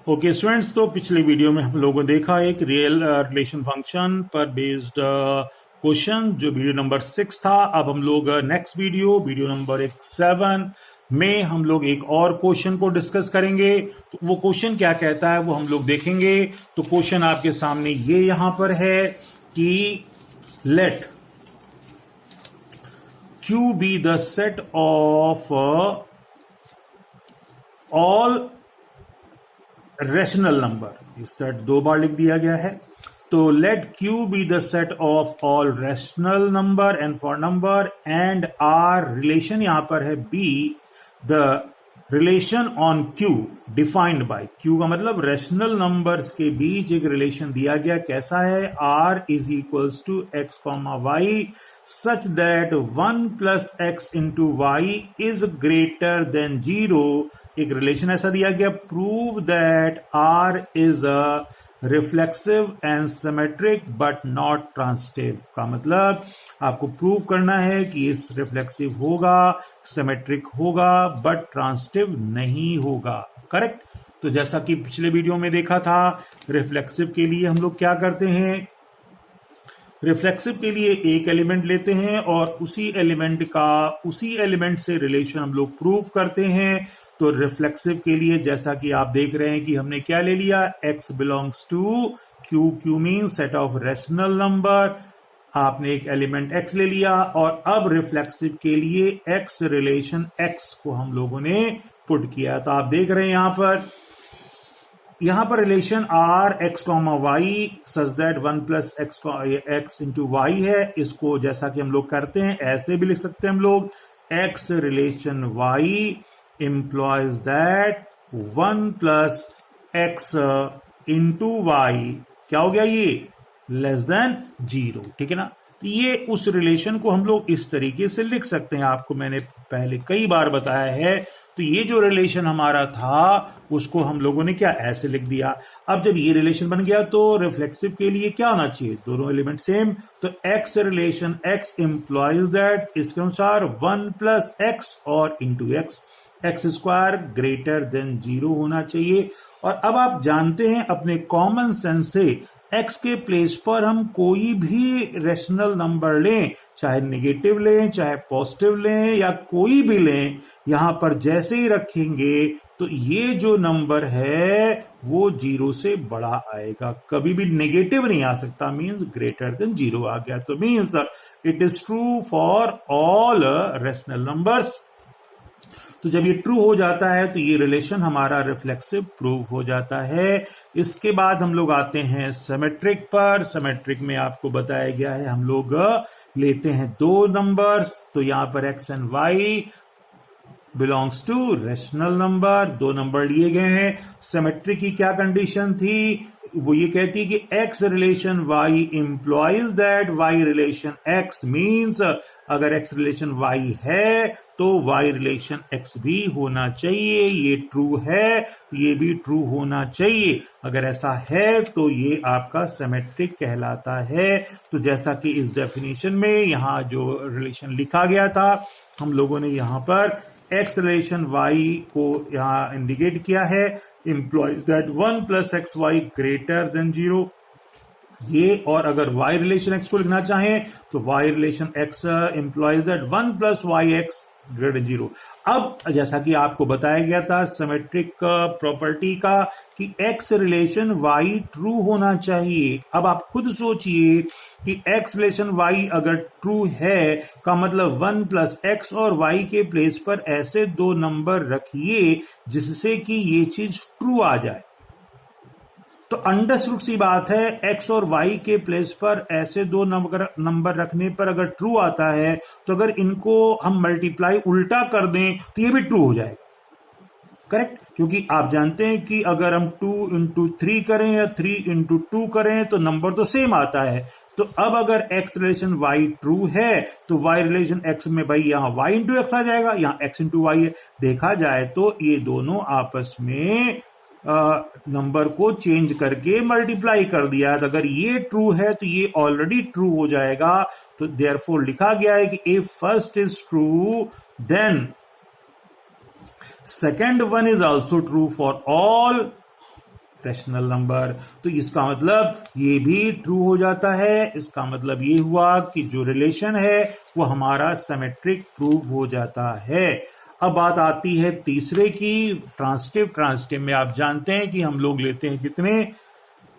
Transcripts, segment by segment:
Okay students, तो पिछले video में हम लोगों ने देखा एक रियल रिलेशन फंक्शन पर बेस्ड क्वेश्चन जो वीडियो नंबर 6 था। अब हम लोग नेक्स्ट वीडियो नंबर 7 में हम लोग एक और क्वेश्चन को डिस्कस करेंगे। तो वो क्वेश्चन क्या कहता है वो हम लोग देखेंगे। तो क्वेश्चन आपके सामने ये यहां पर है कि let Q be the set of all rational number. इस सेट दो बार लिख दिया गया है। तो let Q be the set of all rational number and for number and R relation यहां पर है B the relation on Q defined by Q का मतलब रेशनल नंबर्स के बीच एक रिलेशन दिया गया। कैसा है? R is equals to x comma y such that 1 plus x into y is greater than 0। एक रिलेशन ऐसा दिया गया। Prove that R is a reflexive and symmetric but not transitive. का मतलब आपको प्रूव करना है कि इस रिफ्लेक्सिव होगा, सिमेट्रिक होगा, बट ट्रांसिटिव नहीं होगा। करेक्ट। तो जैसा कि पिछले वीडियो में देखा था, रिफ्लेक्सिव के लिए हम लोग क्या करते हैं? रिफ्लेक्सिव के लिए एक एलिमेंट लेते हैं और उसी एलिमेंट से रिलेशन हम लोग प्रूव करते हैं। तो रिफ्लेक्सिव के लिए जैसा कि आप देख रहे हैं कि हमने क्या ले लिया, x belongs to q। q mean set of rational number. आपने एक एलिमेंट x ले लिया और अब रिफ्लेक्सिव के लिए x रिलेशन x को हम लोगों ने पुट किया। तो आप देख रहे हैं यहां पर relation R x comma y such that 1 plus x into y है। इसको जैसा कि हम लोग करते हैं ऐसे भी लिख सकते हैं हम लोग, x relation y implies that 1 plus x into y क्या हो गया, ये लेस देन 0। ठीक है ना। तो ये उस रिलेशन को हम लोग इस तरीके से लिख सकते हैं। आपको मैंने पहले कई बार बताया है। तो ये जो रिलेशन हमारा था उसको हम लोगों ने क्या ऐसे लिख दिया। अब जब ये रिलेशन बन गया तो रिफ्लेक्सिव के लिए क्या होना चाहिए, दोनों एलिमेंट सेम। तो x relation x implies that, इसके अनुसार 1 प्लस एक्स और into x square greater than 0 होना चाहिए। और अब आप जानते हैं अपने कॉमन सेंस से x के प्लेस पर हम कोई भी रेशनल नंबर लें, चाहे नेगेटिव लें चाहे पॉजिटिव लें या कोई भी लें, यहां पर जैसे ही रखेंगे तो ये जो नंबर है वो 0 से बड़ा आएगा। कभी भी नेगेटिव नहीं आ सकता, मींस ग्रेटर देन 0 आ गया। तो means it is true for all rational numbers. तो जब ये ट्रू हो जाता है तो ये रिलेशन हमारा रिफ्लेक्सिव प्रूव हो जाता है। इसके बाद हम लोग आते हैं सिमेट्रिक पर। सिमेट्रिक में आपको बताया गया है हम लोग लेते हैं दो नंबर्स। तो यहां पर x and y belongs to rational number, दो नंबर लिए गए हैं। सिमेट्रिक की क्या कंडीशन थी? वो ये कहती है कि x relation y employees that y relation x। Means अगर x रिलेशन y है तो y रिलेशन x भी होना चाहिए। ये ट्रू है तो ये भी ट्रू होना चाहिए। अगर ऐसा है तो ये आपका सिमेट्रिक कहलाता है। तो जैसा कि इस डेफिनेशन में यहां जो रिलेशन लिखा गया था, हम लोगों ने यहां पर x रिलेशन y को यहां इंडिकेट किया है, implies that 1 plus x y greater than 0 ये। और अगर y रिलेशन x को लिखना चाहें तो y relation x implies that 1 plus y x greater than 0। अब जैसा कि आपको बताया गया था सिमेट्रिक प्रॉपर्टी का कि x रिलेशन y ट्रू होना चाहिए। अब आप खुद सोचिए कि x रिलेशन y अगर ट्रू है का मतलब 1 प्लस एक्स और y के प्लेस पर ऐसे दो नंबर रखिए जिससे कि ये चीज ट्रू आ जाए। तो अंडरस्टूड सी बात है, x और y के प्लेस पर ऐसे दो नंबर रखने पर अगर ट्रू आता है तो अगर इनको हम मल्टीप्लाई उल्टा कर दें तो ये भी ट्रू हो जाएगा। करेक्ट। क्योंकि आप जानते हैं कि अगर हम 2 इंटू 3 करें या 3 इंटू 2 करें तो नंबर तो सेम आता है। तो अब अगर x रिलेशन y ट्रू है तो y रिलेशन x में भाई यहां y इंटू एक्स आ जाएगा, यहां x इंटू वाई है। देखा जाए तो ये दोनों आपस में नंबर को चेंज करके मल्टीप्लाई कर दिया है। तो अगर ये ट्रू है तो ये ऑलरेडी ट्रू हो जाएगा। तो देयरफॉर लिखा गया है कि if first is true then second one is also true for all rational number. तो इसका मतलब ये भी ट्रू हो जाता है। इसका मतलब ये हुआ कि जो रिलेशन है वो हमारा सिमेट्रिक प्रूव हो जाता है। अब बात आती है तीसरे की, ट्रांसिटिव। ट्रांसिटिव में आप जानते हैं कि हम लोग लेते हैं कितने,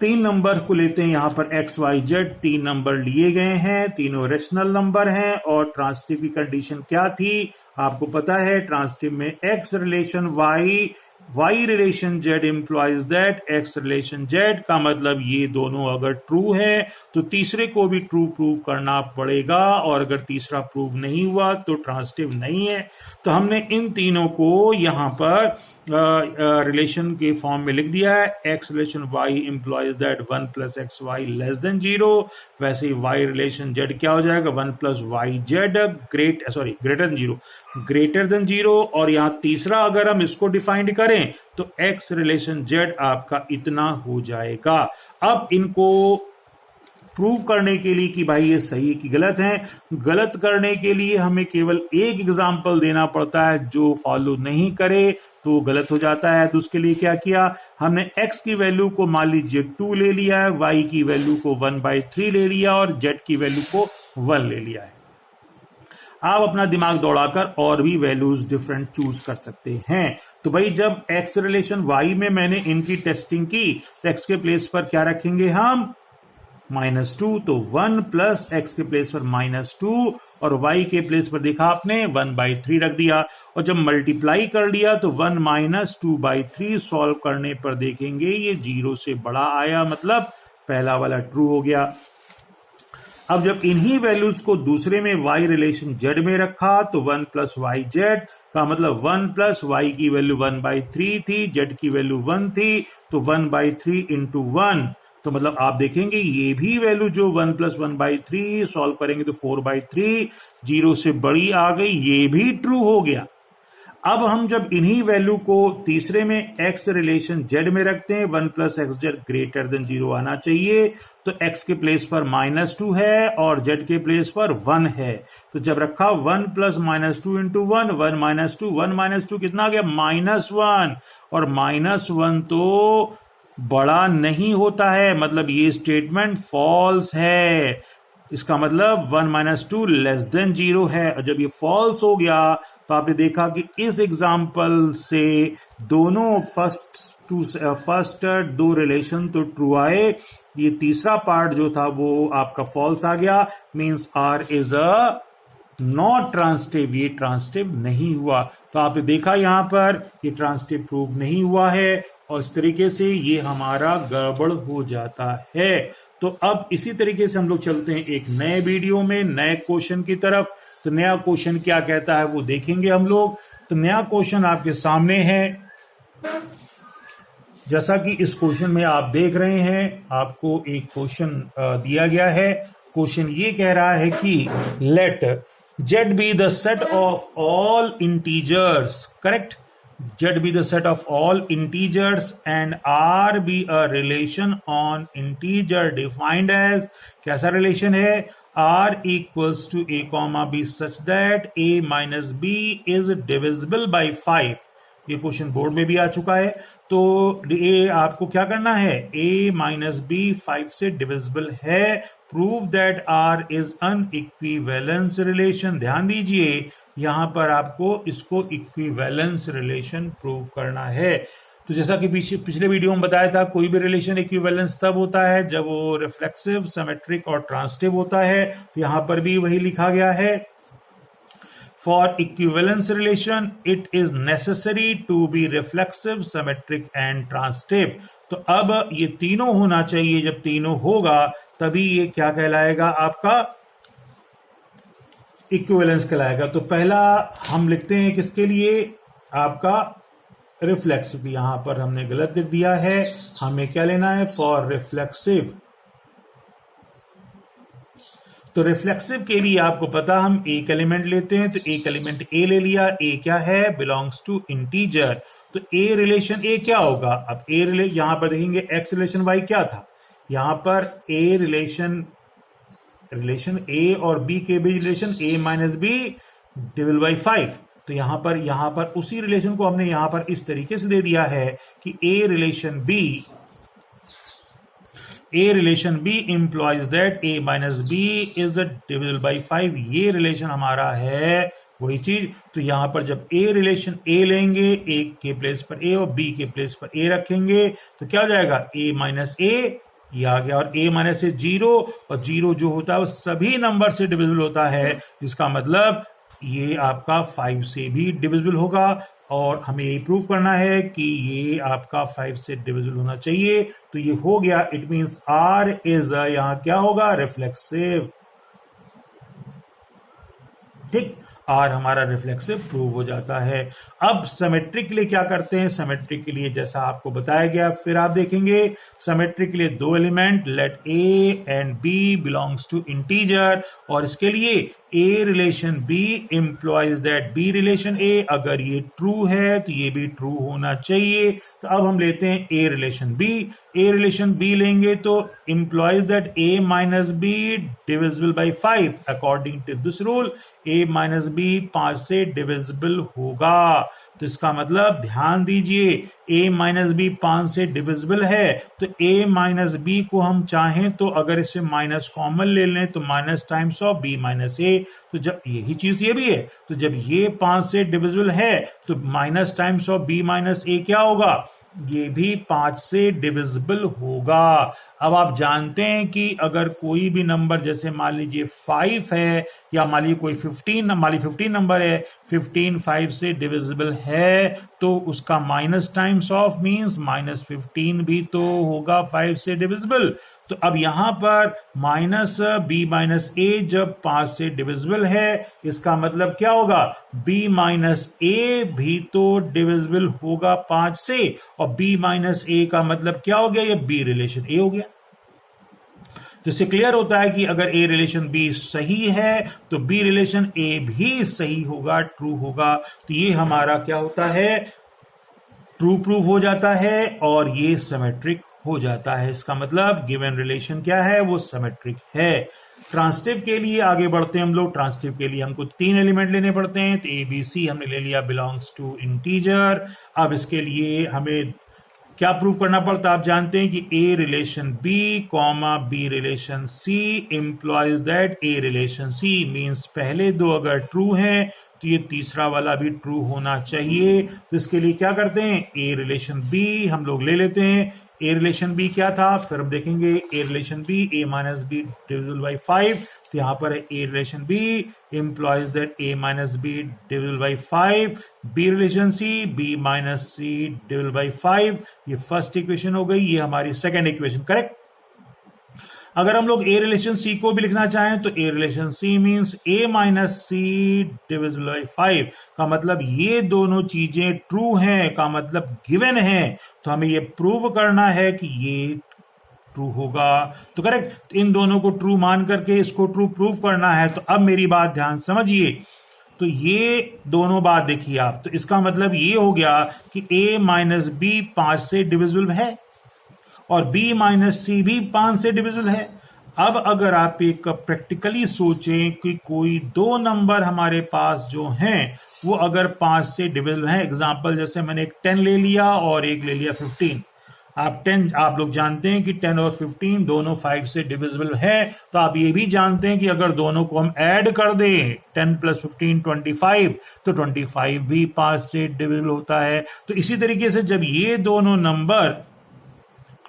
3 नंबर को लेते हैं। यहां पर एक्स वाई जेड 3 नंबर लिए गए हैं, तीनों रेशनल नंबर हैं। और ट्रांसिटिव की कंडीशन क्या थी आपको पता है, ट्रांसिटिव में x relation y, y relation z implies that x relation z. का मतलब ये दोनों अगर ट्रू है तो तीसरे को भी ट्रू प्रूव करना पड़ेगा, और अगर तीसरा प्रूव नहीं हुआ तो ट्रांसिटिव नहीं है। तो हमने इन तीनों को यहां पर रिलेशन के फॉर्म में लिख दिया है। X relation y implies that 1 plus x y less than 0। वैसे ही वाई रिलेशन जेड क्या हो जाएगा, 1 plus y z greater than 0, greater than 0। और यहां तीसरा अगर हम इसको डिफाइंड करें तो एक्स रिलेशन जेड आपका इतना हो जाएगा। अब इनको प्रूव करने के लिए कि भाई ये सही कि गलत है, गलत करने के लिए हमें केवल एक एग्जाम्पल देना पड़ता है। जो फॉलो नहीं करे तो वो गलत हो जाता है। तो उसके लिए क्या किया हमने, x की वैल्यू को मान लीजिए 2 ले लिया है, y की वैल्यू को 1/3 ले लिया और z की वैल्यू को 1 ले लिया है। आप अपना दिमाग दौड़ाकर और भी वैल्यूज डिफरेंट चूज कर सकते हैं। तो भाई जब x रिलेशन y में मैंने इनकी टेस्टिंग की तो x के प्लेस पर क्या रखेंगे हम, -2। तो 1 प्लस एक्स के प्लेस पर -2 और y के प्लेस पर देखा आपने 1/3 रख दिया। और जब मल्टीप्लाई कर लिया तो 1 - 2/3 सॉल्व करने पर देखेंगे ये 0 से बड़ा आया, मतलब पहला वाला ट्रू हो गया। अब जब इन्हीं वैल्यूज को दूसरे में y रिलेशन z में रखा तो 1 प्लस वाई जेड का मतलब 1 प्लस वाई की वैल्यू 1/3 थी, z की वैल्यू 1 थी, तो 1/3 इंटू 1। तो मतलब आप देखेंगे ये भी वैल्यू जो 1 प्लस 1/3 सॉल्व करेंगे तो 4/3, 0 से बड़ी आ गई, ये भी ट्रू हो गया। अब हम जब इन्हीं वैल्यू को तीसरे में x रिलेशन z में रखते हैं, 1 plus x Z greater than 0 आना चाहिए। तो x के प्लेस पर -2 है और z के प्लेस पर 1 है। तो जब रखा 1 प्लस -2 इंटू 1, 1 - 2 कितना आ गया, -1। और -1 तो बड़ा नहीं होता है, मतलब ये स्टेटमेंट फॉल्स है। इसका मतलब 1 - 2 लेस देन 0 है। और जब ये फॉल्स हो गया तो आपने देखा कि इस एग्जाम्पल से दोनों फर्स्ट 2 रिलेशन तो ट्रू आए, ये तीसरा पार्ट जो था वो आपका फॉल्स आ गया। Means R is a not transitive, ये ट्रांसिटिव नहीं हुआ। तो आपने देखा यहां पर ये ट्रांसिटिव प्रूव नहीं हुआ है और इस तरीके से ये हमारा गड़बड़ हो जाता है। तो अब इसी तरीके से हम लोग चलते हैं एक नए वीडियो में नए क्वेश्चन की तरफ। तो नया क्वेश्चन क्या कहता है वो देखेंगे हम लोग। तो नया क्वेश्चन आपके सामने है, जैसा कि इस क्वेश्चन में आप देख रहे हैं, आपको एक क्वेश्चन दिया गया है। क्वेश्चन ये कह रहा है कि late z be the set of all integers, correct? Z be the set of all integers and R be a relation on integer defined as, कैसा रिलेशन है, R equals to a comma b such that a minus b is divisible by 5। ये question board में भी आ चुका है। तो ये आपको क्या करना है, a माइनस b 5 से डिविजिबल है। Prove that R is an equivalence relation. ध्यान दीजिए यहां पर आपको इसको इक्विवेलेंस रिलेशन प्रूव करना है। तो जैसा कि पिछले वीडियो में बताया था, कोई भी रिलेशन इक्विवेलेंस तब होता है जब वो रिफ्लेक्सिव, सिमेट्रिक और ट्रांसिटिव होता है। तो यहां पर भी वही लिखा गया है, For equivalence relation, it is necessary to be reflexive, symmetric and transitive। तो अब ये तीनों होना चाहिए। जब तीनों होगा तभी ये क्या कहलाएगा, आपका इक्विवेलेंस कहलाएगा। तो पहला हम लिखते हैं किसके लिए, आपका रिफ्लेक्सिव। यहां पर हमने गलत लिख दिया है, हमें क्या लेना है, फॉर रिफ्लेक्सिव। तो रिफ्लेक्सिव के लिए आपको पता हम एक एलिमेंट लेते हैं, तो एक एलिमेंट ए ले लिया। ए क्या है, बिलोंग्स टू इंटीजर। तो ए रिलेशन ए क्या होगा, अब ए यहां पर देखेंगे एक्स रिलेशन वाई क्या था, यहां पर ए रिलेशन ए और बी के बीच relation A minus B divide by 5। तो यहां पर उसी रिलेशन को हमने यहां पर इस तरीके से दे दिया है कि A relation B A relation B implies that A minus B is divisible by 5, ये रिलेशन हमारा है वही चीज। तो यहां पर जब ए रिलेशन ए लेंगे, ए के प्लेस पर ए और बी के प्लेस पर ए रखेंगे, तो क्या हो जाएगा, ए माइनस ए, ये आ गया। और a माइनस ए 0, और 0 जो होता है वो सभी नंबर से डिविजिबल होता है, इसका मतलब ये आपका 5 से भी डिविजिबल होगा। और हमें ये प्रूव करना है कि ये आपका 5 से डिविजिबल होना चाहिए। तो ये हो गया, इट मींस R इज यहां क्या होगा, रिफ्लेक्सिव। ठीक, आर हमारा रिफ्लेक्सिव प्रूव हो जाता है। अब सिमेट्रिक के लिए क्या करते हैं, सिमेट्रिक के लिए जैसा आपको बताया गया, फिर आप देखेंगे सिमेट्रिक के लिए दो element, let A and B belongs to integer, और इसके लिए A relation B implies that B relation A, अगर ये ट्रू है तो ये भी ट्रू होना चाहिए। तो अब हम लेते हैं a relation B, A relation b लेंगे तो implies that A minus B divisible by 5, according to this rule a minus b 5 से डिविजिबल होगा। तो इसका मतलब ध्यान दीजिए, a माइनस बी 5 से डिविजिबल है, तो a माइनस बी को हम चाहें तो अगर इससे माइनस कॉमन ले लें तो minus times of b minus A, तो जब यही चीज ये भी है, तो जब ये 5 से डिविजिबल है तो minus times of b minus A क्या होगा, ये भी 5 से डिविजिबल होगा। अब आप जानते हैं कि अगर कोई भी नंबर जैसे मान लीजिए 5 है, या मान लीजिए कोई 15 नंबर है, 15 5 से डिविजिबल है, तो उसका minus times of means minus 15 भी तो होगा 5 से डिविजिबल। तो अब यहां पर माइनस बी माइनस ए जब 5 से डिविजिबल है, इसका मतलब क्या होगा, b माइनस ए भी तो डिविजिबल होगा 5 से, और b माइनस ए का मतलब क्या हो गया, ये b रिलेशन a हो गया। जिससे क्लियर होता है कि अगर a रिलेशन b सही है तो b रिलेशन a भी सही होगा, ट्रू होगा। तो ये हमारा क्या होता है, ट्रू प्रूफ हो जाता है, और ये सिमेट्रिक हो जाता है। इसका मतलब गिवन रिलेशन क्या है, वो सिमेट्रिक है। ट्रांसिटिव के लिए आगे बढ़ते हैं हम लोग। ट्रांसिटिव के लिए हमको 3 एलिमेंट लेने पड़ते हैं, तो ए बी सी हमने ले लिया बिलोंग्स टू इंटीजर। अब इसके लिए हमें क्या प्रूव करना पड़ता है, आप जानते हैं कि A relation B comma B relation C implies that A relation C, means पहले दो अगर ट्रू हैं तो ये तीसरा वाला भी ट्रू होना चाहिए। तो इसके लिए क्या करते हैं, ए रिलेशन बी हम लोग ले लेते हैं। ए रिलेशन बी क्या था, फिर हम देखेंगे A relation B A minus B divisible by 5, तो यहां पर A relation B implies that A minus B divisible by 5, B relation C B minus C divisible by 5, ये फर्स्ट इक्वेशन हो गई, ये हमारी सेकेंड इक्वेशन, करेक्ट। अगर हम लोग ए रिलेशन सी को भी लिखना चाहें तो A relation C means A minus C divisible by 5, का मतलब ये दोनों चीजें ट्रू हैं, का मतलब गिवन है, तो हमें ये प्रूव करना है कि ये ट्रू होगा। तो करेक्ट, तो इन दोनों को ट्रू मान करके इसको ट्रू प्रूव करना है। तो अब मेरी बात ध्यान समझिए, तो ये दोनों बात देखिए आप, तो इसका मतलब ये हो गया कि a माइनस बी 5 से डिविजिबल है और b माइनस सी भी 5 से डिविजिबल है। अब अगर आप एक प्रैक्टिकली सोचें कि कोई दो नंबर हमारे पास जो हैं वो अगर 5 से डिविजिबल हैं, एग्जांपल जैसे मैंने एक 10 ले लिया और एक ले लिया 15। आप लोग जानते हैं कि 10 और 15 दोनों 5 से डिविजिबल है, तो आप ये भी जानते हैं कि अगर दोनों को हम ऐड कर दें 10 प्लस 15 25, तो 25 भी 5 से डिविजिबल होता है। तो इसी तरीके से जब ये दोनों नंबर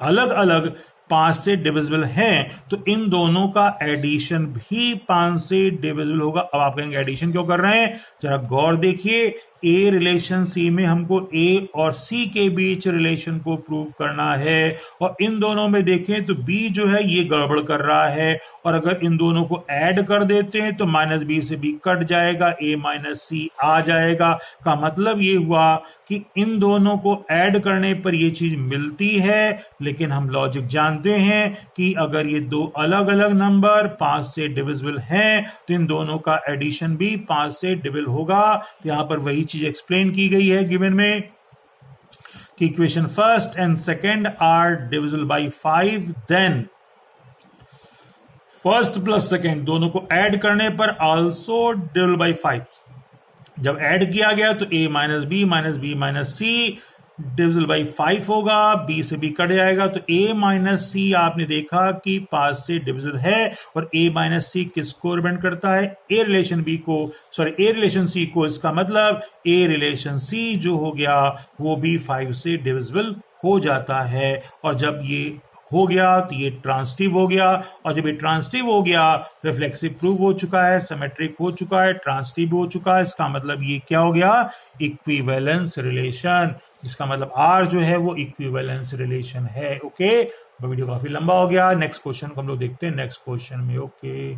अलग अलग 5 से डिविजिबल हैं तो इन दोनों का एडिशन भी 5 से डिविजिबल होगा। अब आप कहेंगे एडिशन क्यों कर रहे हैं, जरा गौर देखिए, ए रिलेशन सी में हमको ए और सी के बीच रिलेशन को प्रूव करना है, और इन दोनों में देखें तो बी जो है ये गड़बड़ कर रहा है, और अगर इन दोनों को ऐड कर देते हैं तो माइनस बी से बी कट जाएगा, ए माइनस सी आ जाएगा। का मतलब ये हुआ कि इन दोनों को ऐड करने पर ये चीज मिलती है, लेकिन हम लॉजिक जानते हैं कि अगर ये दो अलग अलग नंबर 5 से डिविजिबल हैं तो इन दोनों का एडिशन भी 5 से डिविजिबल होगा। यहां पर वही चीज एक्सप्लेन की गई है गिवन में कि equation first and second are divisible by 5, then first plus second दोनों को ऐड करने पर आल्सो डिविजिबल बाय 5। जब ऐड किया गया तो a minus b minus C divisible by 5 होगा, बी से बी कट जाएगा, तो ए माइनस सी आपने देखा कि पास से डिविजिबल है, और ए माइनस सी किसको रिप्रेजेंट करता है, ए रिलेशन बी को, सॉरी ए रिलेशन सी को, इसका मतलब ए रिलेशन सी जो हो गया वो भी 5 से डिविजिबल हो जाता है। और जब ये हो गया तो ये ट्रांसटिव हो गया, और जब ये ट्रांसटिव हो गया रिफ्लेक्सिव प्रूव हो चुका है, सिमेट्रिक हो चुका है, ट्रांसटिव हो चुका है, इसका मतलब ये क्या हो गया, इक्विवेलेंस रिलेशन, जिसका मतलब आर जो है वो इक्विवेलेंस रिलेशन है। ओके, वीडियो काफी लंबा हो गया, नेक्स्ट क्वेश्चन को हम लोग देखते हैं नेक्स्ट क्वेश्चन में। ओके।